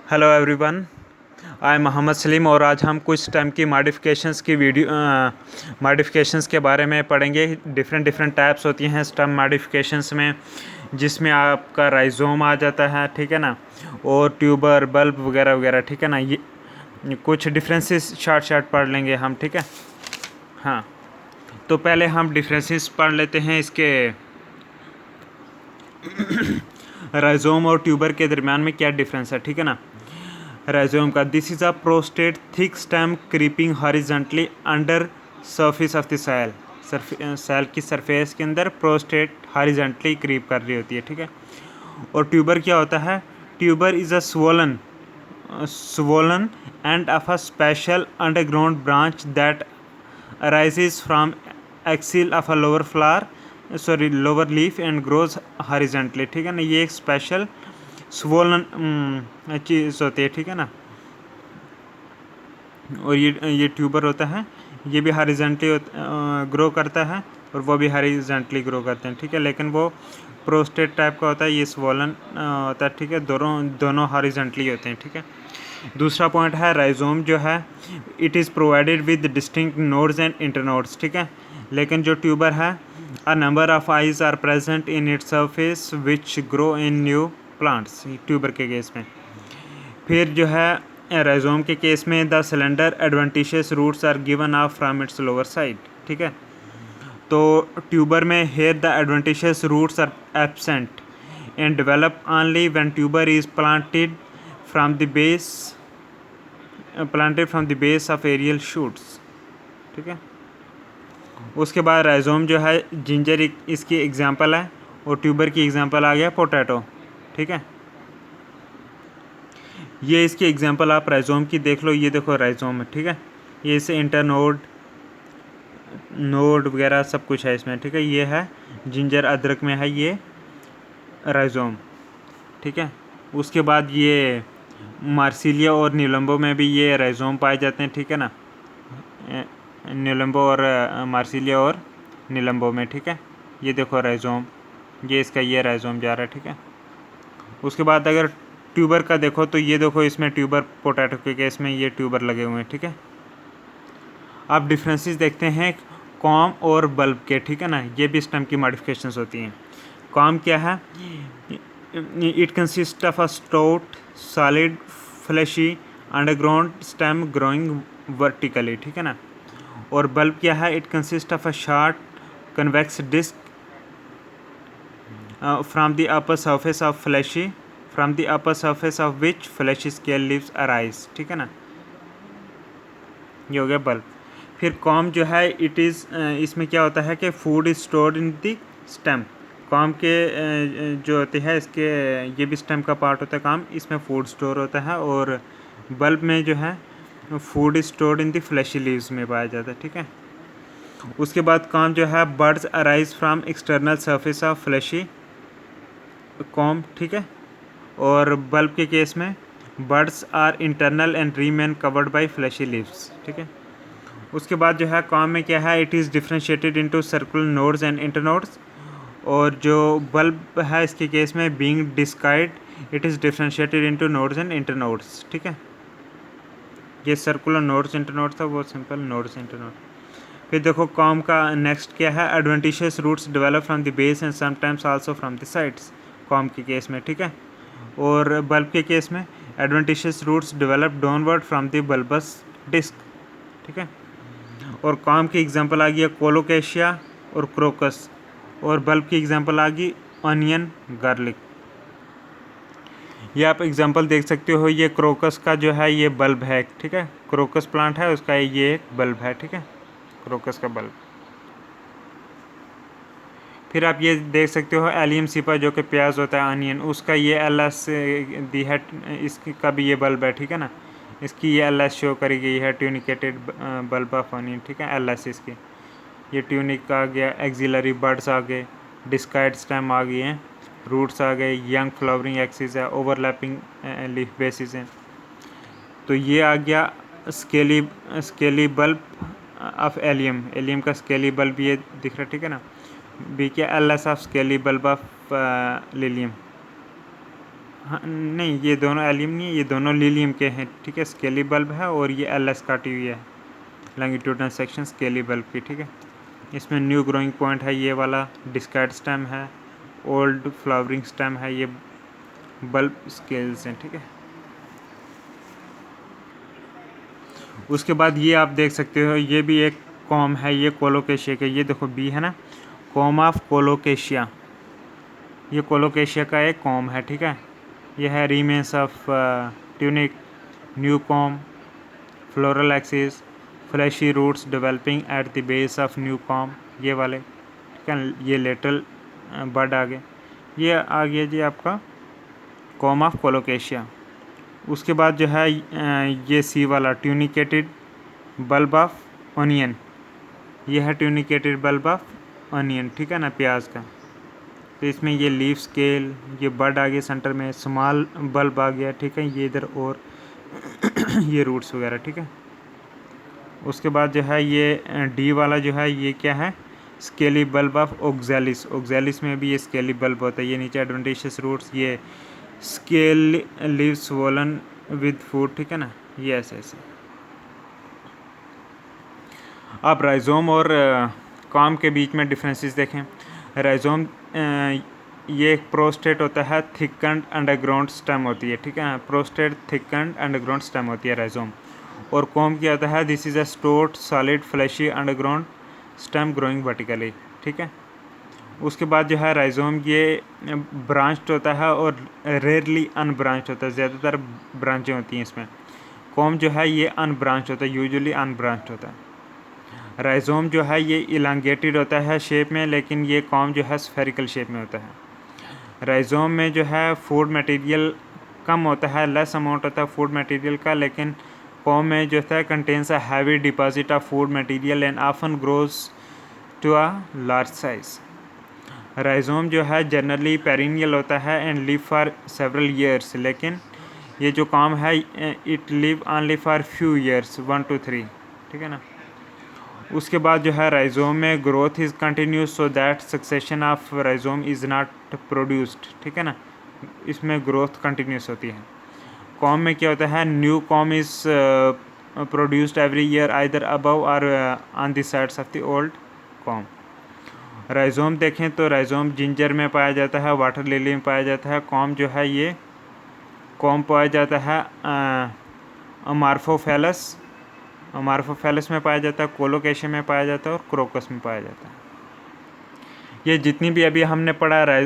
Hello everyone, I am Mohammad Saleem और आज हम कुछ स्टेम की मॉडिफिकेशंस के बारे में पढ़ेंगे। डिफरेंट टाइप्स होती हैं स्टेम मॉडिफिकेशंस में, जिसमें आपका राइजोम आ जाता है, ठीक है ना, और ट्यूबर, बल्ब वगैरह वगैरह, ठीक है ना। ये कुछ डिफरेंसेस शार्ट पढ़ लेंगे हम, ठीक है। हाँ, तो पहले हम डिफरेंसेस पढ़ लेते हैं इसके राइजोम और ट्यूबर के दरमियान में क्या डिफरेंस है, ठीक है ना। राइजोम का, this is a prostrate thick stem creeping horizontally under surface of the soil. Soil की सरफेस के अंदर प्रोस्टेट हॉरिजॉन्टली क्रीप कर रही होती है, ठीक है। और ट्यूबर क्या होता है? Tuber is a swollen end of a special underground branch that arises from axil of a lower leaf and grows horizontally, ठीक है ना। ये एक स्पेशल स्वोलन चीज़ होती है, ठीक है ना। और ये ट्यूबर होता है, ये भी हॉरिजॉन्टली ग्रो करता है और वो भी हॉरिजॉन्टली ग्रो करते हैं, ठीक है। लेकिन वो प्रोस्टेट टाइप का होता है, ये स्वोलन होता है, ठीक है। दोनों हॉरिजॉन्टली होते हैं, ठीक है। दूसरा पॉइंट है राइजोम जो है, it is provided with distinct nodes and internodes, ठीक है। लेकिन जो ट्यूबर है, a number of eyes are present in its surface which grow in new plants, tuber के केस में। फिर जो है राइजोम के केस में, the cylinder adventitious roots are given off from its lower side, ठीक है। तो ट्यूबर में here the adventitious roots are absent and develop only when tuber is from the base of aerial shoots, ठीक है। उसके बाद rhizome जो है, जिंजर इसकी एग्जांपल है और ट्यूबर की एग्जांपल आ गया पोटैटो, ठीक है। ये इसकी एग्जांपल आप राइजोम की देख लो, ये देखो राइजोम है, ठीक है। ये इसे इंटरनोड, नोड वगैरह सब कुछ है इसमें, ठीक है। ये है जिंजर, अदरक में है ये राइजोम, ठीक है। उसके बाद ये मार्सिलिया और नीलम्बो में भी ये राइजोम पाए जाते हैं, ठीक है ना। नीलम्बो और मार्सिलिया और नीलम्बो में, ठीक है। ये देखो राइजोम, ये इसका ये राइजोम जा रहा है, ठीक है। उसके बाद अगर ट्यूबर का देखो तो ये देखो, इसमें ट्यूबर, पोटैटो के केस में ये ट्यूबर लगे हुए हैं, ठीक है। अब डिफरेंसेस देखते हैं कॉम और बल्ब के, ठीक है ना। ये भी स्टेम की मॉडिफिकेशंस होती हैं। कॉम क्या है? It consist of a stout solid fleshy underground stem growing vertically, ठीक है ना। और बल्ब क्या है? It consist of a short convex disc from the upper surface of which fleshy scale leaves arise, ठीक है ना। ये हो गया बल्ब। फिर कॉम जो है, इट इज़ इसमें क्या होता है कि food is stored in the stem. Com के जो होते हैं इसके, ये भी स्टेम का पार्ट होता है काम, इसमें फूड स्टोर होता है। और बल्ब में जो है food is stored in the fleshy leaves में पाया जाता है, ठीक है। उसके बाद कॉम जो है, buds arise from external surface of fleshy corm, ठीक है। और बल्ब के केस में buds are internal and remain covered by fleshy leaves, ठीक है। उसके बाद जो है कॉम में क्या है, it is differentiated into circular nodes and internodes. और जो बल्ब है इसके केस में, being discoid, it is differentiated into nodes and internodes, ठीक है। ये सर्कुलर नोड्स इंटरनोड्स था, वो सिंपल नोड्स इंटरनोड। फिर देखो कॉम का नेक्स्ट क्या है, adventitious roots develop from the base and sometimes also from the sides, corm के केस में, ठीक है। और बल्ब के केस में, adventitious roots develop downward from the bulbous disc, ठीक है। और कॉम की एग्जांपल आ गई कोलोकेशिया और क्रोकस। और बल्ब की एग्जांपल आ गई ऑनियन, गार्लिक। ये आप एग्जांपल देख सकते हो, ये क्रोकस का जो है ये बल्ब है, ठीक है। क्रोकस प्लांट है, उसका ये एक बल्ब है, ठीक है, क्रोकस का बल्ब। फिर आप ये देख सकते हो एलियम सिपा, जो कि प्याज होता है, अनियन, उसका ये एलएस दी है, इसका भी ये बल्ब है, ठीक है ना। इसकी ये एलएस शो करी गई है, ट्यूनिकेटेड बल्ब ऑफ अनियन, ठीक है, एलएस इसकी। ये ट्यूनिक आ गया, एक्सिलरी बर्ड्स आ गए, डिस्काइड स्टेम आ गई हैं, रूट्स आ गए, यंग फ्लावरिंग एक्सिस है, ओवरलैपिंग लीफ बेसिस हैं। तो ये आ गया स्केली बल्ब ऑफ एलियम का स्केली बल्ब ये दिख रहा है, ठीक है ना। बी क्या, L S of scaly bulb of lilium. हाँ नहीं, ये दोनों एलियम नहीं है, ये दोनों लीलियम के हैं, ठीक है। स्केली बल्ब है और ये LS काटी हुई है, लॉन्गिट्यूडनल सेक्शन स्केली बल्ब की, ठीक है। इसमें न्यू ग्रोइंग पॉइंट है ये वाला, डिस्कार्ड स्टेम है, ओल्ड फ्लावरिंग स्टेम है, ये बल्ब स्केल्स हैं, ठीक है। उसके बाद ये आप देख सकते हो, ये भी एक कॉम है, ये कोलोकेशिया का, ये देखो बी है ना, कॉम ऑफ कोलोकेशिया, ये कोलोकेशिया का एक कॉम है, ठीक है। यह है remains of tunic, new corm, floral axis, fleshy roots developing at the base of new corm, ये वाले, ठीक है। ये लेटरल बड आ गए, ये आ गया जी आपका कॉम ऑफ कोलोकेशिया। उसके बाद जो है ये सी वाला ट्यूनिकेटेड बल्ब ऑफ ऑनियन, ये है ट्यूनिकेटेड बल्ब ऑफ ऑनियन, ठीक है ना, प्याज का। तो इसमें ये लीफ स्केल, ये बड आ गया सेंटर में, स्मॉल बल्ब आ गया, ठीक है, ये इधर और ये रूट्स वगैरह, ठीक है। उसके बाद जो है ये डी वाला जो है ये क्या है, स्केली बल्ब ऑफ ओक्सैलिस, ओक्सैलिस में भी ये स्केली बल्ब होता है। ये नीचे एडवेंटिशियस रूट्स, ये scale leaves woollen with food, ठीक है ना, ये ऐसे ऐसे। आप राइजोम और कॉम के बीच में डिफरेंसेस देखें। राइजोम ये एक प्रोस्टेट होता है, थिकन्ड अंडरग्राउंड स्टेम होती है, ठीक है। प्रोस्टेट थिकन्ड अंडरग्राउंड स्टेम होती है राइजोम। और कॉम क्या होता है, this is a stored solid fleshy underground stem growing vertically, ठीक है। उसके बाद जो है राइजोम ये ब्रांच्ड होता है और रेयरली अनब्रांच्ड होता है, ज़्यादातर ब्रांचें होती हैं इसमें। कॉम जो है ये अनब्रांच्ड होता है, यूजुअली अनब्रांच्ड होता है। राइजोम जो है ये इलांगेटेड होता है शेप में, लेकिन ये कॉम जो है स्फेरिकल शेप में होता है। राइजोम में जो है फूड मटेरियल कम होता है, लेस अमाउंट होता है फूड मटेरियल का, लेकिन कॉम में जो है contains a heavy deposit of food material and often grows to a large size. Rhizome जो है जनरली पेरिनियल होता है and live for several years, लेकिन ये जो कॉम है it live only for few years, 1 to 3, ठीक है ना। उसके बाद जो है राइजोम में growth is continuous so that succession of rhizome is not produced, ठीक है ना, इसमें ग्रोथ कंटिन्यूस होती है। कॉम में क्या होता है, new corm is produced every year either above or on the sides of the old corm. Rhizome देखें तो राइजोम जिंजर में पाया जाता है, वाटर लिली में पाया जाता है। कॉम जो है ये कॉम पाया जाता है अमार्फोफेलस, अमार्फोफेलस में पाया जाता है, कोलोकेशिया में पाया जाता है और क्रोकस में पाया जाता है। ये जितनी भी अभी हमने पढ़ा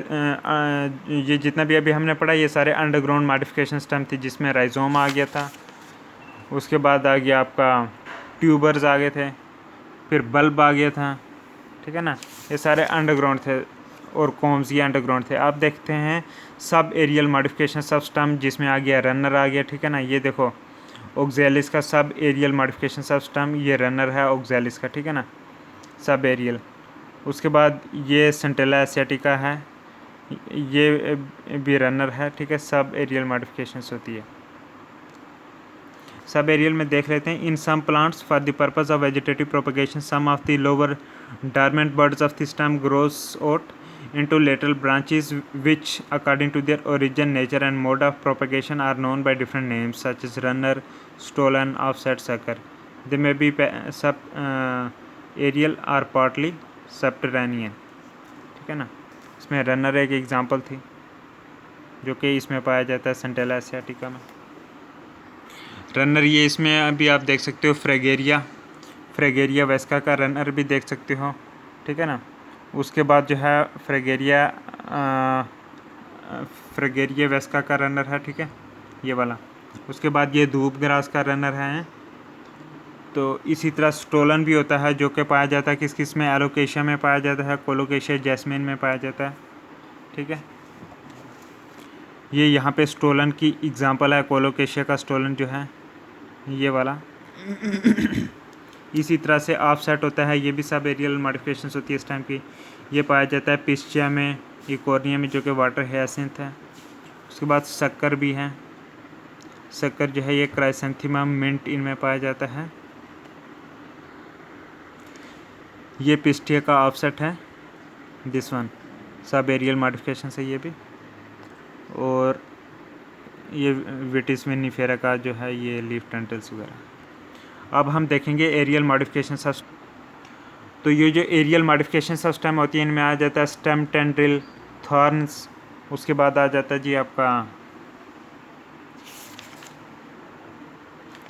ये जितना भी अभी हमने पढ़ा ये सारे अंडरग्राउंड मॉडिफिकेशन स्टेम थी, जिसमें राइजोम आ गया था, उसके बाद आ गया आपका ट्यूबर्स आ गए थे, फिर बल्ब आ गया था, ठीक है ना। ये सारे अंडरग्राउंड थे और कॉम्स ये अंडरग्राउंड थे। आप देखते हैं सब एरियल मॉडिफिकेशन सब स्टेम, जिसमें आ गया रनर आ गया, ठीक है ना। ये देखो ओक्सैलिस का सब एरियल मॉडिफिकेशन सब स्टेम, ये रनर है ओक्सैलिस का, ठीक है ना, सब एरियल। उसके बाद ये सेंटेला एशियाटिका है, ये भी रनर है, ठीक है। सब एरियल मॉडिफिकेशंस होती है। सब एरियल में देख लेते हैं। In some plants for the purpose of vegetative propagation some of the lower dormant buds of the stem grows out into lateral branches which according to their origin, nature and mode of propagation are known by different names such as runner, stolen, offset, sucker. They may be aerial or partly subterranean, ठीक है ना। इसमें runner एक example थी जो कि इसमें पाया जाता है सेंटेला एशियाटिका में। रनर ये इसमें अभी आप देख सकते हो फ्रेगेरिया, फ्रेगेरिया वेस्का का रनर भी देख सकते हो, ठीक है ना। उसके बाद जो है फ्रेगेरिया वेस्का का रनर है, ठीक है, ये वाला। उसके बाद ये धूप ग्रास का रनर है। तो इसी तरह स्टोलन भी होता है जो कि पाया जाता है किस किस में, एलोकेशिया में पाया जाता है, कोलोकेशिया जैस्मिन में पाया जाता है, ठीक है। ये यहाँ पे स्टोलन की एग्जांपल है, कोलोकेशिया का स्टोलन जो है ये वाला। इसी तरह से ऑफसेट होता है, ये भी सब एरियल मॉडिफिकेशंस होती है इस टाइम की। ये पाया जाता है पिस्चिया में, इकोर्निया में जो कि वाटर हायसिंथ है। उसके बाद शक्कर भी है, शक्कर जो है ये क्राइसेंथेमम मिंट इनमें पाया जाता है। ये पिस्टिया का ऑफसेट है, this one sub aerial modification है ये भी। और ये विटिस विनिफेरा का जो है ये लीफ टेंटल्स वगैरह। अब हम देखेंगे एरियल मॉडिफिकेशंस ऑफ। तो ये जो एरियल मॉडिफिकेशंस ऑफ स्टेम होती है इनमें आ जाता है स्टेम टेंड्रिल, थॉर्न्स, उसके बाद आ जाता है जी आपका,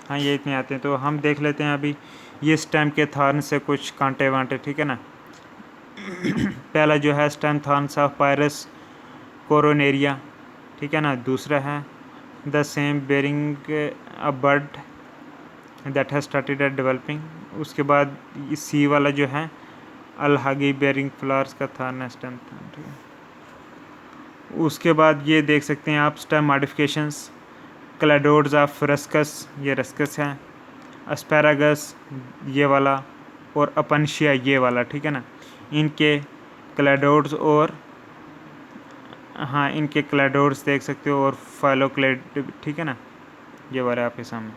हाँ ये इतने आते हैं। तो हम देख लेते हैं अभी ये स्टेम के थॉर्न से कुछ कांटे वांटे, ठीक है ना। पहला जो है stem thorns of Pyrus coronaria, ठीक है ना। दूसरा है the same bearing a bud that has started at developing. उसके बाद सी वाला जो है अलहागी बेरिंग फ्लावर्स का थॉर्न है स्टेम, ठीक है। उसके बाद ये देख सकते हैं आप stem modifications, cladodes of Ruscus, ये रस्कस है, एस्पैरागस ये वाला, और अपनशिया ये वाला, ठीक है ना। इनके क्लैडोड्स और हाँ इनके क्लैडोड्स देख सकते हो और फाइलोक्लेड, ठीक है ना, ये वाला आपके सामने।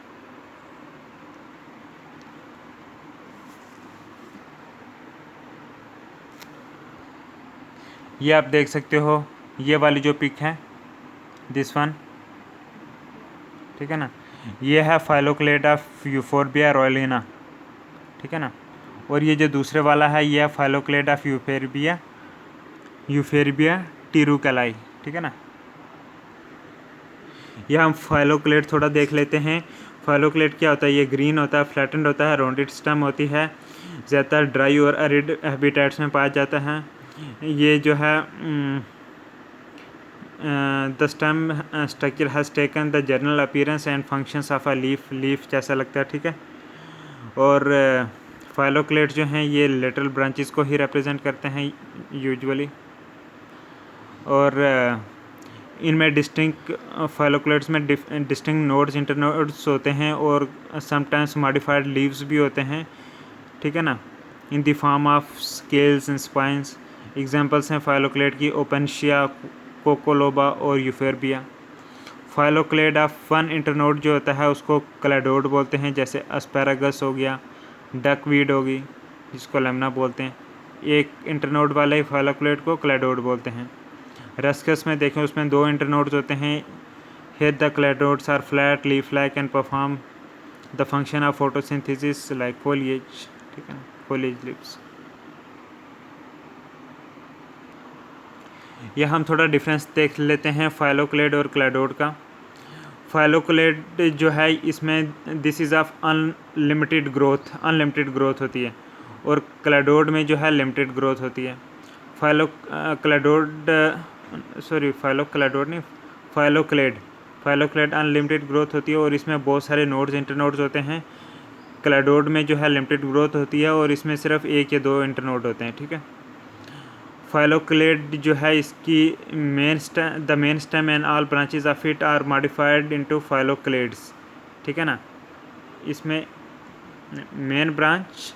ये आप देख सकते हो ये वाली जो पिक है दिस वन, ठीक है ना, ये है फाइलोक्लेड ऑफ यूफोर्बिया रॉयलिना, ठीक है ना। और ये जो दूसरे वाला है ये है फाइलोक्लेड ऑफ यूफेरबिया टिरुकलाई, ठीक है ना। यह हम फाइलोक्लेड थोड़ा देख लेते हैं। फाइलोक्लेड क्या होता है, ये ग्रीन होता है, फ्लैटेंड होता है, राउंडेड स्टेम होती है, ज़्यादातर ड्राई और एरिड हैबिटेट्स में पाया जाता है। ये जो है the stem structure has taken the general appearance and functions of a leaf जैसा लगता है, ठीक है। और फाइलोक्लेड जो हैं ये लेटरल ब्रांचेस को ही रिप्रेजेंट करते हैं यूजुअली। और इनमें डिस्टिंक्ट फाइलोक्लेड्स में डिस्टिंक्ट नोड्स, इंटरनोड्स होते हैं और समटाइम्स मॉडिफाइड लीव्स भी होते हैं, ठीक है ना, in the form of scales and spines. Examples हैं फाइलोक्लेड की ओपनशिया, कोकोलोबा और यूफेरबिया। फाइलोक्लेड ऑफ वन इंटरनोड जो होता है उसको क्लैडोड बोलते हैं, जैसे एस्पैरागस हो गया, डकवीड होगी जिसको लेमना बोलते हैं। एक इंटरनोड वाले फाइलोक्लेड को क्लैडोड बोलते हैं। रस्कस में देखें उसमें 2 इंटरनोड्स होते हैं। Here the cladodes are flat leaf like and perform the function of photosynthesis like foliage, ठीक है ना, फोलिएज लीव्स। यह हम थोड़ा डिफरेंस देख लेते हैं फाइलोक्लेड और क्लैडोड का। फाइलोक्लेड जो है इसमें this is of unlimited growth होती है, और क्लैडोड में जो है लिमिटेड ग्रोथ होती है। फाइलोक्लेड अनलिमिटेड ग्रोथ होती है और इसमें बहुत सारे नोड्स, इंटरनोड्स होते हैं। क्लैडोड में जो है लिमिटेड ग्रोथ होती है और इसमें सिर्फ 1 या 2 इंटरनोड होते हैं, ठीक है। फाइलोक्लेड जो है इसकी the main stem and all branches of it are modified into phylloclades, ठीक है ना। इसमें मेन ब्रांच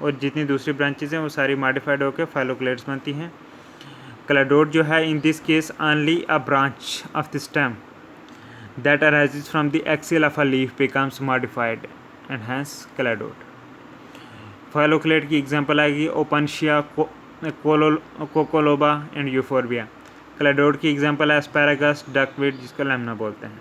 और जितनी दूसरी ब्रांचेस हैं वो सारी मॉडिफाइड होकर फाइलोक्लेड्स बनती हैं। क्लैडोड जो है in this case only a branch of the stem that arises from the axial of a leaf becomes modified and hence cladode. Phylloclade की एग्जांपल आएगी Opuntia, Coccoloba and Euphorbia. Cladode की example है asparagus, duckweed जिसको Lemna बोलते हैं।